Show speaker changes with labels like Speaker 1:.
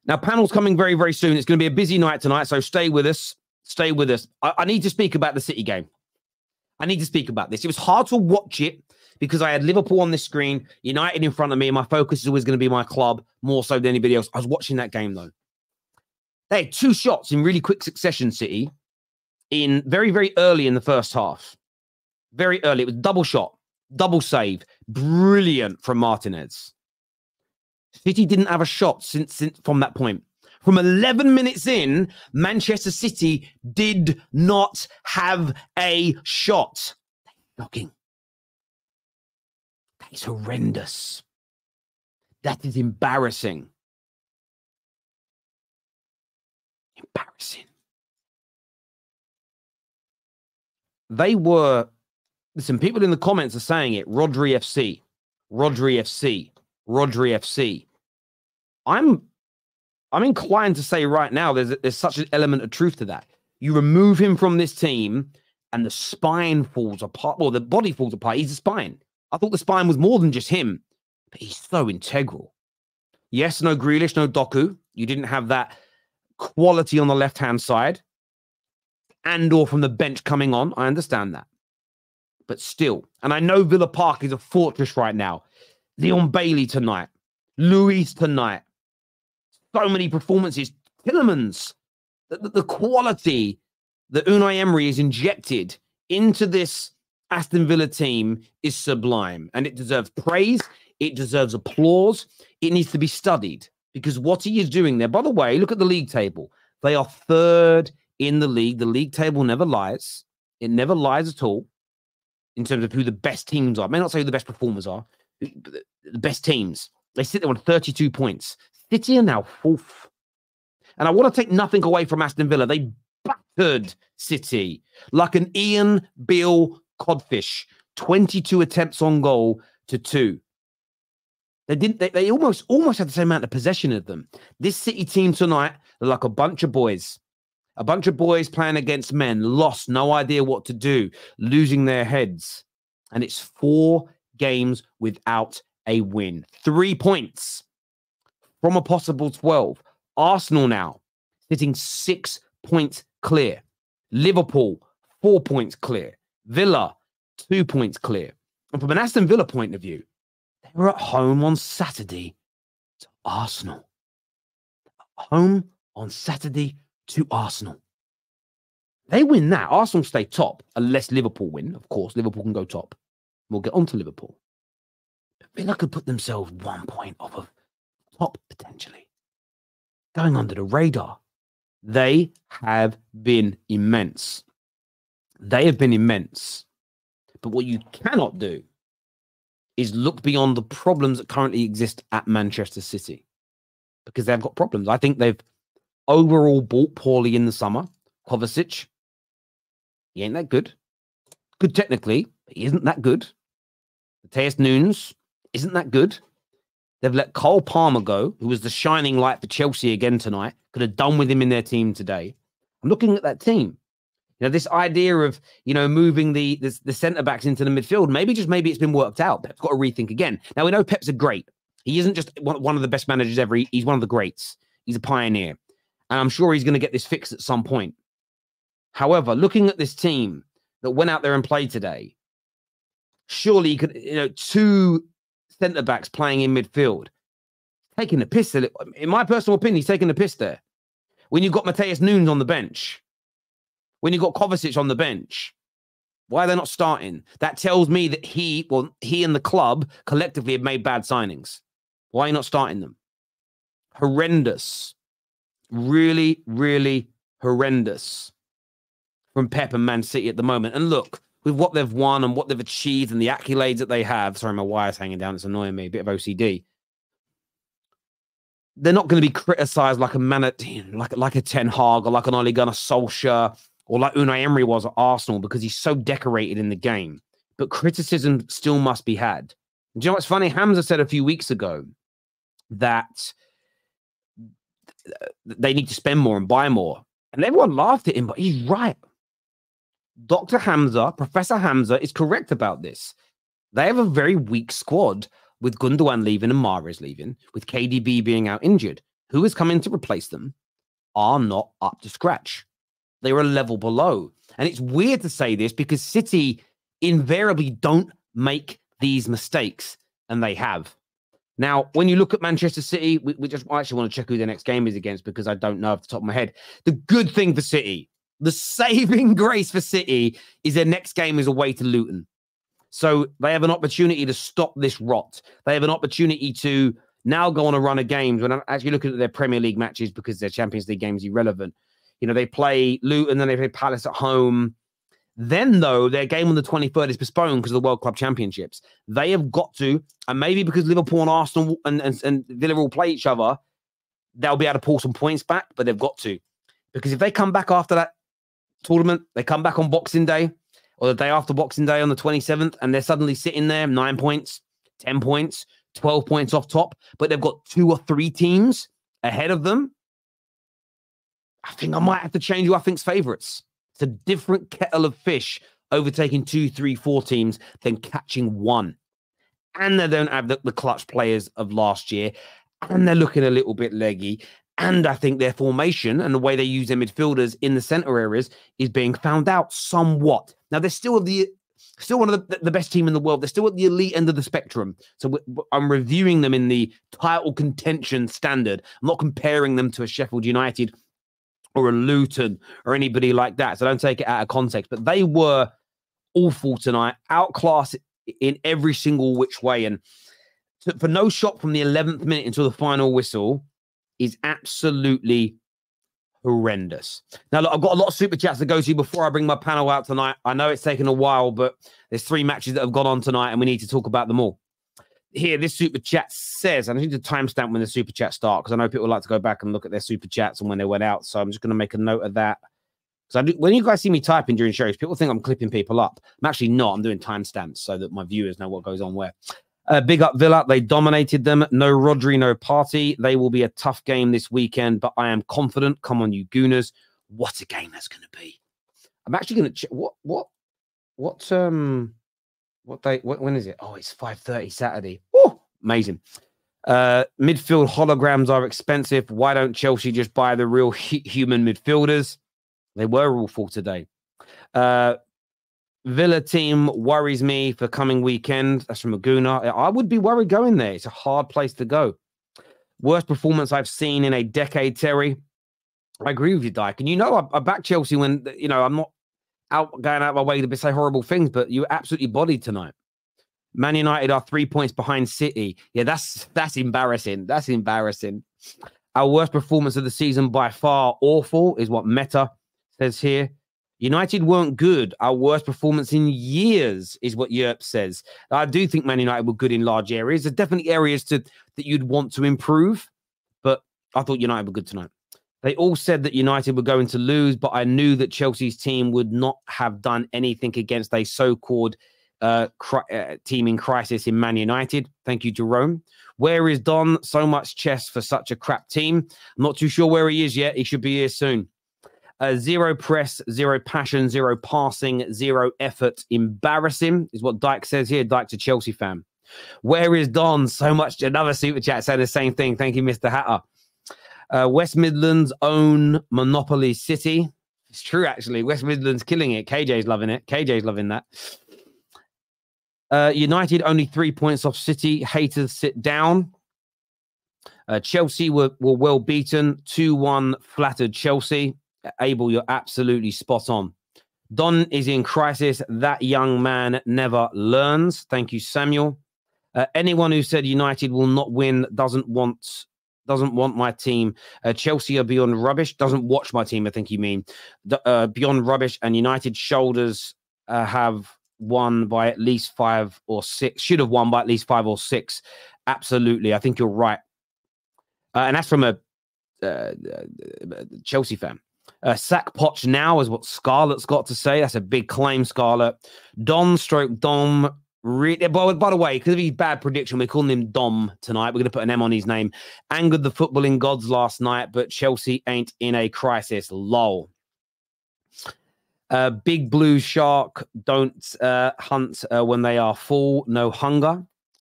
Speaker 1: Now, panel's coming very, very soon. It's going to be a busy night tonight, so stay with us. Stay with us. I need to speak about the City game. I need to speak about this. It was hard to watch it because I had Liverpool on the screen, United in front of me, and my focus is always going to be my club more so than anybody else. I was watching that game, though. They had 2 shots in really quick succession, City, in very, very early in the first half. Very early. It was double shot, double save. Brilliant from Martinez. City didn't have a shot since from that point. From 11 minutes in, Manchester City did not have a shot. Shocking. That is horrendous. That is embarrassing. Embarrassing. They were, listen, people in the comments are saying it, Rodri FC, Rodri FC, Rodri FC. I'm inclined to say right now there's such an element of truth to that. You remove him from this team and the spine falls apart. Well, the body falls apart. He's a spine. I thought the spine was more than just him, but he's so integral. Yes, no Grealish, no Doku. You didn't have that quality on the left-hand side and or from the bench coming on. I understand that. But still, and I know Villa Park is a fortress right now. Leon Bailey tonight. Luis tonight. So many performances. Tillemans. The quality that Unai Emery has injected into this Aston Villa team is sublime. And it deserves praise. It deserves applause. It needs to be studied. Because what he is doing there, by the way, look at the league table. They are 3rd in the league. The league table never lies. It never lies at all in terms of who the best teams are. I may not say who the best performers are, but the best teams. They sit there on 32 points. City are now 4th. And I want to take nothing away from Aston Villa. They battered City like an Ian Beale codfish. 22 attempts on goal to 2. They almost had the same amount of possession of them. This City team tonight, they're like a bunch of boys. A bunch of boys playing against men, lost, no idea what to do, losing their heads. And it's 4 games without a win. 3 points from a possible 12. Arsenal now sitting 6 points clear. Liverpool, 4 points clear. Villa, 2 points clear. And from an Aston Villa point of view, they were at home on Saturday to Arsenal. Home on Saturday to Arsenal. They win that. Arsenal stay top, unless Liverpool win. Of course, Liverpool can go top. We'll get on to Liverpool. But Villa could put themselves 1 point off of top, potentially. Going under the radar. They have been immense. They have been immense. But what you cannot do is look beyond the problems that currently exist at Manchester City. Because they've got problems. I think they've overall bought poorly in the summer. Kovacic, he ain't that good. Good technically, but he isn't that good. Matheus Nunes isn't that good. They've let Cole Palmer go, who was the shining light for Chelsea again tonight. Could have done with him in their team today. I'm looking at that team. This idea of, moving the centre-backs into the midfield, maybe it's been worked out. Pep's got to rethink again. Now, we know Pep's a great. He isn't just one of the best managers ever. He's one of the greats. He's a pioneer. And I'm sure he's going to get this fixed at some point. However, looking at this team that went out there and played today, surely he could, 2 centre-backs playing in midfield. Taking the piss. In my personal opinion, he's taking the piss there. When you've got Matheus Nunes on the bench, when you've got Kovacic on the bench, why are they not starting? That tells me that he and the club collectively have made bad signings. Why are you not starting them? Horrendous. Really, really horrendous from Pep and Man City at the moment. And look, with what they've won and what they've achieved and the accolades that they have, sorry, my wire's hanging down. It's annoying me. A bit of OCD. They're not going to be criticised like a like a Ten Hag or like an Ole Gunnar Solskjaer or like Unai Emery was at Arsenal because he's so decorated in the game. But criticism still must be had. Do you know what's funny? Hamza said a few weeks ago that they need to spend more and buy more. And everyone laughed at him, but he's right. Dr. Hamza, Professor Hamza is correct about this. They have a very weak squad with Gundogan leaving and Mahrez leaving, with KDB being out injured. who has come in to replace them are not up to scratch. They're a level below. And it's weird to say this because City invariably don't make these mistakes, and they have. Now, when you look at Manchester City, I actually want to check who their next game is against because I don't know off the top of my head. The good thing for City, the saving grace for City, is their next game is away to Luton. So they have an opportunity to stop this rot. They have an opportunity to now go on a run of games. When I'm actually looking at their Premier League matches because their Champions League games irrelevant. You know, they play Luton, then they play Palace at home. Then, though, their game on the 23rd is postponed because of the World Club Championships. They have got to, and maybe because Liverpool and Arsenal and Villa will play each other, they'll be able to pull some points back, but they've got to. Because if they come back after that tournament, they come back on Boxing Day or the day after Boxing Day on the 27th, and they're suddenly sitting there 9 points, 10 points, 12 points off top, but they've got 2 or 3 teams ahead of them, I think I might have to change who I think's favourites. It's a different kettle of fish overtaking 2, 3, 4 teams than catching one. And they don't have the clutch players of last year. And they're looking a little bit leggy. And I think their formation and the way they use their midfielders in the centre areas is being found out somewhat. Now, they're still one of the best team in the world. They're still at the elite end of the spectrum. So I'm reviewing them in the title contention standard. I'm not comparing them to a Sheffield United or a Luton or anybody like that. So don't take it out of context. But they were awful tonight, outclassed in every single which way. And for no shot from the 11th minute until the final whistle is absolutely horrendous. Now, look, I've got a lot of super chats to go to before I bring my panel out tonight. I know it's taken a while, but there's 3 matches that have gone on tonight and we need to talk about them all. Here, this super chat says, and I need to timestamp when the super chats start because I know people like to go back and look at their super chats and when they went out. So I'm just going to make a note of that. So when you guys see me typing during shows, people think I'm clipping people up. I'm actually not. I'm doing timestamps so that my viewers know what goes on where. Big up Villa. They dominated them. No Rodri, no party. They will be a tough game this weekend, but I am confident. Come on, you Gooners. What a game that's going to be. I'm actually going to check. When is it? Oh, it's 5:30 Saturday. Oh, amazing. Midfield holograms are expensive. Why don't Chelsea just buy the real human midfielders? They were awful today. Villa team worries me for coming weekend. That's from Maguna. I would be worried going there. It's a hard place to go. Worst performance I've seen in a decade, Terry. I agree with you, Dyke. And you know, I back Chelsea when, you know, I'm not going out of my way to say horrible things, but you were absolutely bodied tonight. Man United are 3 points behind City. Yeah, that's embarrassing. That's embarrassing. Our worst performance of the season by far, awful, is what Meta says here. United weren't good. Our worst performance in years is what Yerp says. I do think Man United were good in large areas. There's definitely areas that you'd want to improve, but I thought United were good tonight. They all said that United were going to lose, but I knew that Chelsea's team would not have done anything against a so-called team in crisis in Man United. Thank you, Jerome. Where is Don? So much chess for such a crap team. I'm not too sure where he is yet. He should be here soon. 0 press, 0 passion, 0 passing, 0 effort. Embarrassing is what Dyke says here. Dyke's a Chelsea fan. Where is Don? So much. Another super chat saying the same thing. Thank you, Mr. Hatter. West Midlands own Monopoly City. It's true, actually. West Midlands killing it. KJ's loving it. KJ's loving that. United only 3 points off City. Haters sit down. Chelsea were well beaten. 2-1 flattered Chelsea. Abel, you're absolutely spot on. Don is in crisis. That young man never learns. Thank you, Samuel. Anyone who said United will not win doesn't want my team. Chelsea are beyond rubbish. Doesn't watch my team, I think you mean. Beyond rubbish. And United shoulders have won by at least 5 or 6. Should have won by at least 5 or 6. Absolutely. I think you're right. And that's from a Chelsea fan. Sack Poch now is what Scarlett's got to say. That's a big claim, Scarlett. Dom. By the way, because of his bad prediction, we're calling him Dom tonight. We're going to put an M on his name. Angered the footballing gods last night, but Chelsea ain't in a crisis. Lol. Big blue shark don't hunt when they are full. No hunger.